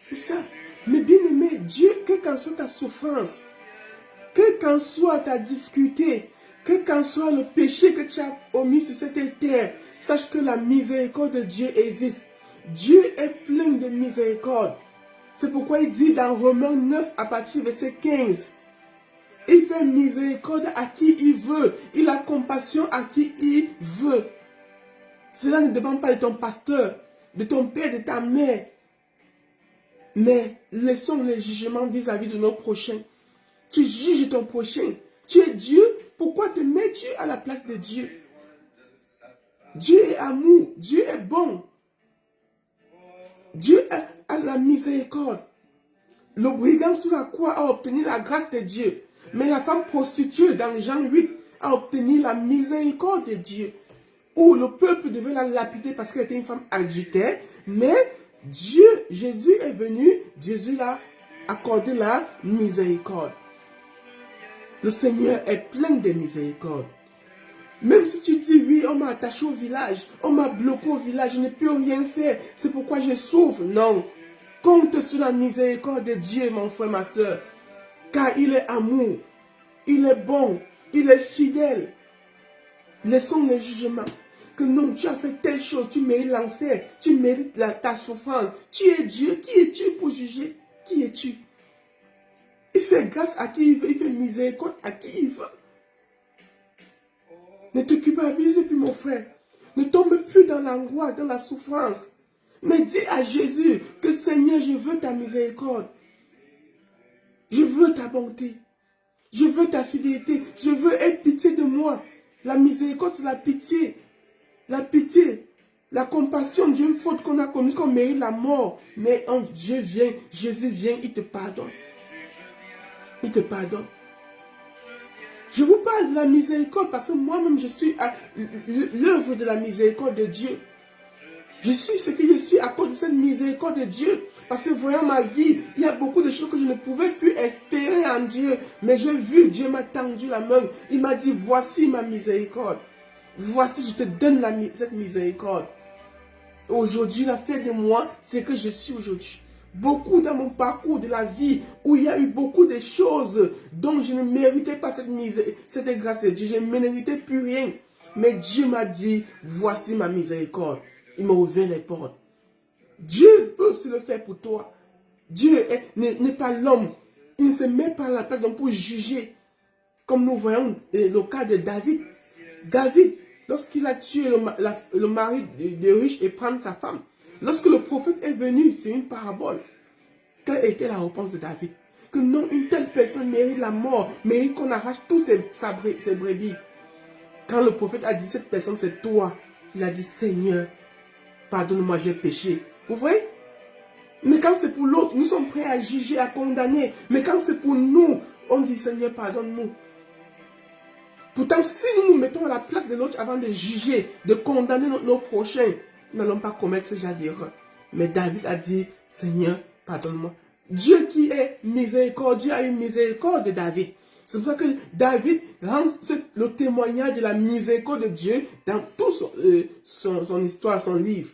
C'est ça. Mais bien aimé, Dieu, quelle qu'en soit ta souffrance, quelle qu'en soit ta difficulté, quel qu'en soit le péché que tu as omis sur cette terre, sache que la miséricorde de Dieu existe. Dieu est plein de miséricorde. C'est pourquoi il dit dans Romains 9 à partir du verset 15, il fait miséricorde à qui il veut. Il a compassion à qui il veut. Cela ne dépend pas de ton pasteur, de ton père, de ta mère. Mais laissons les jugements vis-à-vis de nos prochains. Tu juges ton prochain. Tu es Dieu. Pourquoi te mets-tu à la place de Dieu? Dieu est amour. Dieu est bon. Dieu a la miséricorde. Le brigand sur la croix a obtenu la grâce de Dieu. Mais la femme prostituée dans Jean 8 a obtenu la miséricorde de Dieu. Où le peuple devait la lapider parce qu'elle était une femme adultère. Mais Dieu, Jésus est venu, Jésus l'a accordé la miséricorde. Le Seigneur est plein de miséricorde. Même si tu dis, oui, on m'a attaché au village, on m'a bloqué au village, je ne peux rien faire, c'est pourquoi je souffre. Non. Compte sur la miséricorde de Dieu, mon frère, ma soeur. Car il est amour, il est bon, il est fidèle. Laissons les jugements. Que non, tu as fait telle chose, tu mérites l'enfer, tu mérites ta souffrance. Tu es Dieu, qui es-tu pour juger? Qui es-tu? Il fait grâce à qui il veut, il fait miséricorde à qui il veut. Ne te culpabilise plus, mon frère. Ne tombe plus dans l'angoisse, dans la souffrance. Mais dis à Jésus que Seigneur, je veux ta miséricorde. Je veux ta bonté. Je veux ta fidélité. Je veux être pitié de moi. La miséricorde, c'est la pitié. La pitié. La compassion d'une faute qu'on a commise, qu'on mérite la mort. Mais Dieu vient, Jésus vient, il te pardonne. Il te pardonne. Je vous parle de la miséricorde parce que moi-même je suis à l'œuvre de la miséricorde de Dieu. Je suis ce que je suis à cause de cette miséricorde de Dieu. Parce que voyant ma vie, il y a beaucoup de choses que je ne pouvais plus espérer en Dieu. Mais j'ai vu, Dieu m'a tendu la main. Il m'a dit, voici ma miséricorde. Voici, je te donne cette miséricorde. Aujourd'hui, la fête de moi, c'est que je suis aujourd'hui. Beaucoup dans mon parcours de la vie, où il y a eu beaucoup de choses dont je ne méritais pas cette grâce de Dieu. Je ne méritais plus rien. Mais Dieu m'a dit, voici ma miséricorde. Il m'a ouvert les portes. Dieu peut se le faire pour toi. Dieu n'est pas l'homme. Il ne se met pas à la place pour juger. Comme nous voyons le cas de David. David, lorsqu'il a tué le mari de riche et prendre sa femme. Lorsque le prophète est venu sur une parabole, quelle était la réponse de David? Que non, une telle personne mérite la mort, mérite qu'on arrache tous ses brebis. Quand le prophète a dit, cette personne c'est toi, il a dit, Seigneur, pardonne-moi, j'ai péché. Vous voyez? Mais quand c'est pour l'autre, nous sommes prêts à juger, à condamner. Mais quand c'est pour nous, on dit, Seigneur, pardonne-nous. Pourtant, si nous nous mettons à la place de l'autre avant de juger, de condamner nos prochains, nous n'allons pas commettre ce genre d'erreur. Mais David a dit, Seigneur, pardonne-moi. Dieu qui est miséricordieux a eu miséricorde de David. C'est pour ça que David rend le témoignage de la miséricorde de Dieu dans toute son histoire, son livre.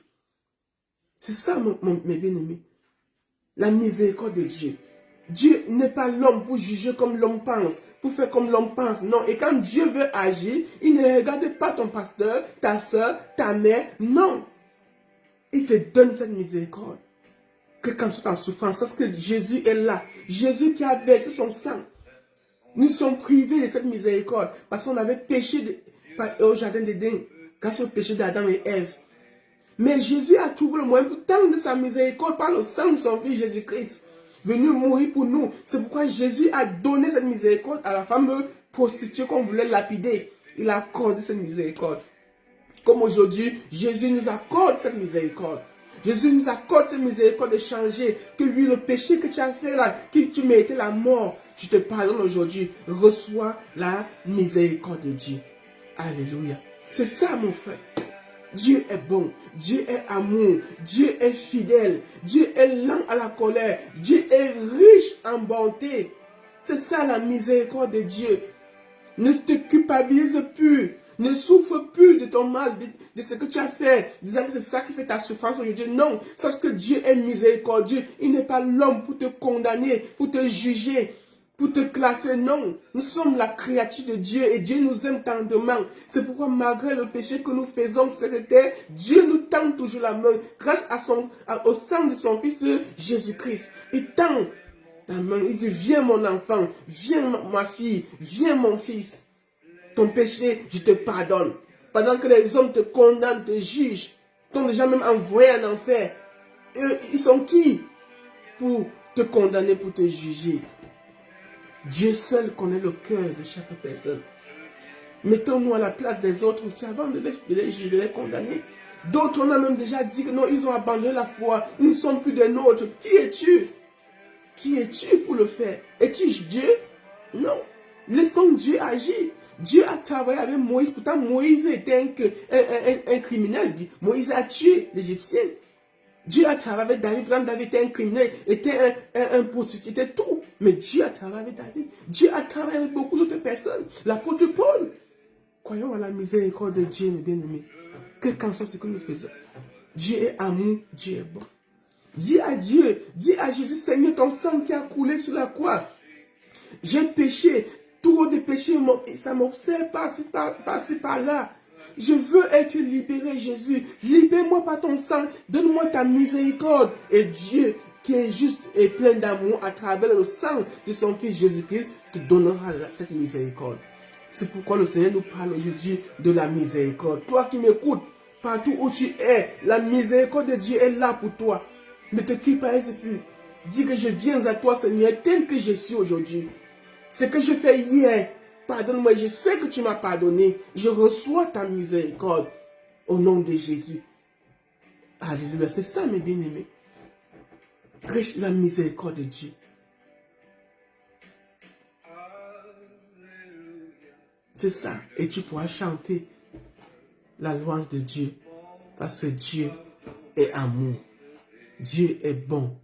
C'est ça, mes bien-aimés. La miséricorde de Dieu. Dieu n'est pas l'homme pour juger comme l'homme pense, pour faire comme l'homme pense. Non, et quand Dieu veut agir, il ne regarde pas ton pasteur, ta soeur, ta mère. Non. Il te donne cette miséricorde. Que quand tu es en souffrance, parce que Jésus est là. Jésus qui a versé son sang. Nous sommes privés de cette miséricorde parce qu'on avait péché au jardin d'Éden, grâce au péché d'Adam et Ève. Mais Jésus a trouvé le moyen pour tendre de sa miséricorde par le sang de son fils Jésus-Christ, venu mourir pour nous. C'est pourquoi Jésus a donné cette miséricorde à la femme prostituée qu'on voulait lapider. Il a accordé cette miséricorde. Comme aujourd'hui, Jésus nous accorde cette miséricorde. Jésus nous accorde cette miséricorde de changer. Que oui, le péché que tu as fait là, que tu méritais la mort, je te pardonne aujourd'hui. Reçois la miséricorde de Dieu. Alléluia. C'est ça, mon frère. Dieu est bon. Dieu est amour. Dieu est fidèle. Dieu est lent à la colère. Dieu est riche en bonté. C'est ça la miséricorde de Dieu. Ne te culpabilise plus. Ne souffre plus de ton mal, de ce que tu as fait, disant que c'est ça qui fait ta souffrance aujourd'hui. Non, sache que Dieu est miséricordieux. Il n'est pas l'homme pour te condamner, pour te juger, pour te classer. Non, nous sommes la créature de Dieu et Dieu nous aime tendrement. C'est pourquoi malgré le péché que nous faisons sur cette terre, Dieu nous tend toujours la main grâce au sang de son Fils Jésus-Christ. Il tend la main, il dit, viens mon enfant, viens ma fille, viens mon fils. Ton péché, je te pardonne. Pendant que les hommes te condamnent, te jugent, t'ont déjà même envoyé en enfer. Eux, ils sont qui pour te condamner, pour te juger? Dieu seul connaît le cœur de chaque personne. Mettons-nous à la place des autres aussi avant de les juger, de les condamner. D'autres, on a même déjà dit que non, ils ont abandonné la foi. Ils ne sont plus des nôtres. Qui es-tu? Qui es-tu pour le faire? Es-tu Dieu? Non. Laissons Dieu agir. Dieu a travaillé avec Moïse. Pourtant, Moïse était un criminel. Moïse a tué l'Égyptien. Dieu a travaillé avec David. Pourtant, David était un criminel, était un prostitué, était tout. Mais Dieu a travaillé avec David. Dieu a travaillé avec beaucoup d'autres personnes. L'apôtre Paul. Croyons à la miséricorde de Dieu, mes bien-aimés. Quel qu'en soit ce que nous faisons. Dieu est amour, Dieu est bon. Dis à Dieu, dis à Jésus, Seigneur, ton sang qui a coulé sur la croix. J'ai péché, trop de péchés, ça m'observe par-ci, par-là. Je veux être libéré, Jésus. Libère-moi par ton sang, donne-moi ta miséricorde. Et Dieu, qui est juste et plein d'amour à travers le sang de son Fils Jésus-Christ, te donnera cette miséricorde. C'est pourquoi le Seigneur nous parle aujourd'hui de la miséricorde. Toi qui m'écoutes, partout où tu es, la miséricorde de Dieu est là pour toi. Ne te culpabilise plus. Dis que je viens à toi, Seigneur, tel que je suis aujourd'hui. Ce que je fais hier, pardonne-moi, je sais que tu m'as pardonné. Je reçois ta miséricorde au nom de Jésus. Alléluia, c'est ça mes bien-aimés. Riche la miséricorde de Dieu. C'est ça. Et tu pourras chanter la louange de Dieu. Parce que Dieu est amour. Dieu est bon.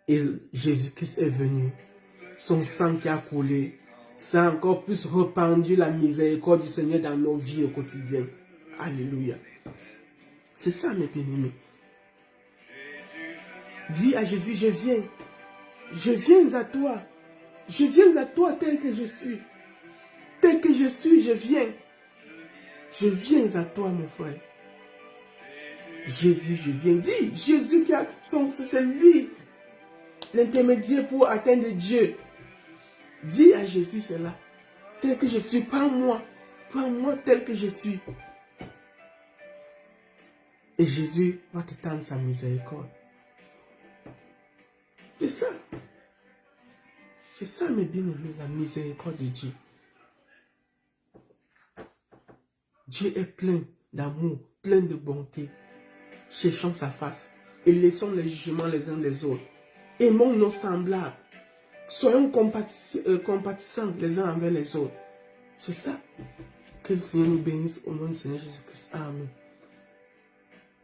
Et Jésus-Christ est venu. Son sang qui a coulé, ça a encore plus répandu la miséricorde du Seigneur dans nos vies au quotidien. Alléluia. C'est ça mes bien-aimés. Dis à Jésus, je viens. Je viens à toi. Je viens à toi tel que je suis. Tel que je suis, je viens. Je viens à toi, mon frère. Jésus, je viens. Dis, Jésus qui a c'est lui, l'intermédiaire pour atteindre Dieu. Dis à Jésus cela. Tel que je suis, prends-moi. Prends-moi tel que je suis. Et Jésus va te tendre sa miséricorde. C'est ça. C'est ça, mes bien-aimés, la miséricorde de Dieu. Dieu est plein d'amour, plein de bonté. Cherchons sa face et laissons les jugements les uns les autres. Aimons nos semblables. Soyons compatissants les uns envers les autres. C'est ça. Que le Seigneur nous bénisse au nom du Seigneur Jésus-Christ. Amen.